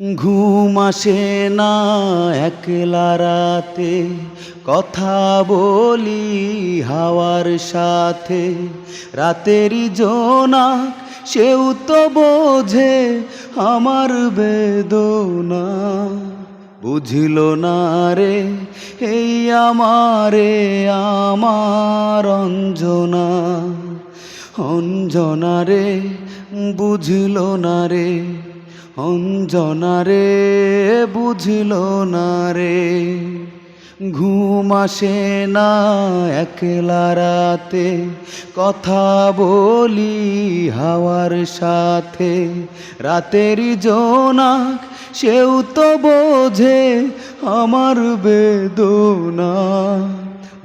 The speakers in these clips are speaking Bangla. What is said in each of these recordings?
ঘুম আসে না একলা রাতে, কথা বলি হাওয়ার সাথে। রাতেরই জোনাক সেও তো বোঝে আমার বেদনা। বুঝিল না রে এই আমারে আমার অঞ্জনা। অঞ্জনা রে বুঝিল না রে, অঞ্জনা রে বুঝিল না রে। ঘুম আসে না একলা রাতে, কথা বলি হাওয়ার সাথে। রাতেরই জোনাক সেও তো বোঝে আমার বেদনা।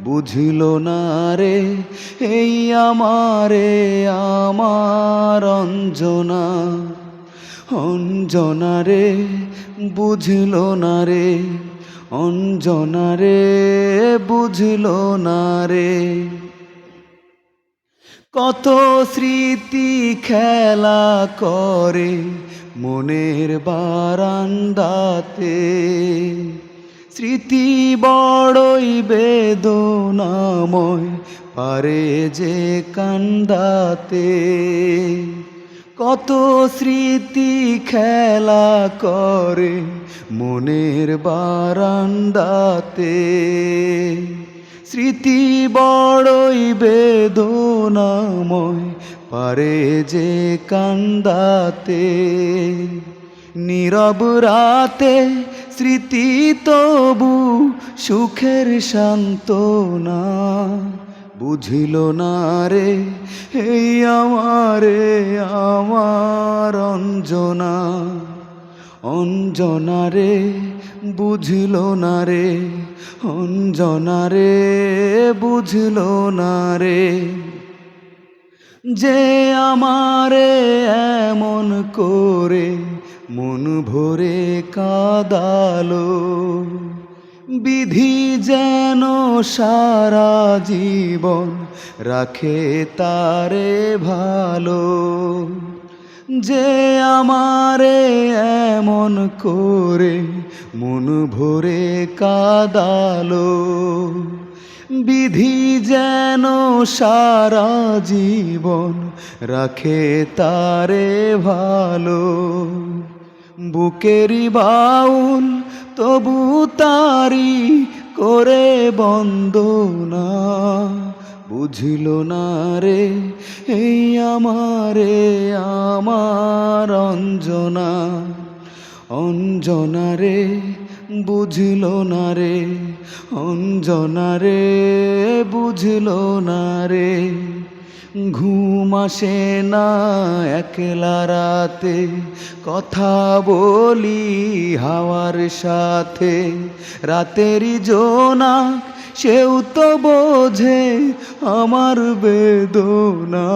বুঝিল না রে এই আমারে আমার অঞ্জনা। অঞ্জনা রে বুঝিল না রে, অঞ্জনা রে বুঝিল না রে। কত স্মৃতি খেলা করে মনের বারান্দাতে। স্মৃতি বড়ই বেদনাময়, পারে যে কান্দাতে। কত স্মৃতি খেলা করে মনের বারান্দাতে। স্মৃতি বড়ই বেদনাময়, পারে যে কান্দাতে। নীরব রাতে স্মৃতি তবু সুখের সান্ত্বনা। বুঝিল না রে এই আমারে আমার অঞ্জনা। অঞ্জনা রে বুঝিল না রে, অঞ্জনা রে বুঝিল না রে। যে আমারে এমন করে মন ভরে কাঁদালো, বিধি যেন সারা জীবন রাখে তারে ভালো। যে আমারে এমন করে মন ভরে কাঁদালো, বিধি যেন সারা জীবন রাখে তারে ভালো। বুকেরই বাউল তবু তারি করে বন্দনা। বুঝিল না রে এই আমারে আমার অঞ্জনা। অঞ্জনা রে বুঝিল না রে, অঞ্জনা রে বুঝিল না রে। ঘুম আসে না একলা রাতে, কথা বলি হাওয়ার সাথে। রাতেরই জোনাক সেও তো বোঝে আমার বেদনা।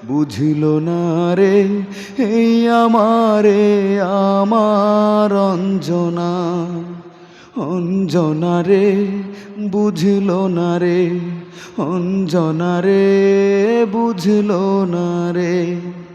বুঝিল না রে এই আমারে আমার অঞ্জনা। অঞ্জনা রে বুঝিল না রে, অঞ্জনা রে বুঝিল না রে।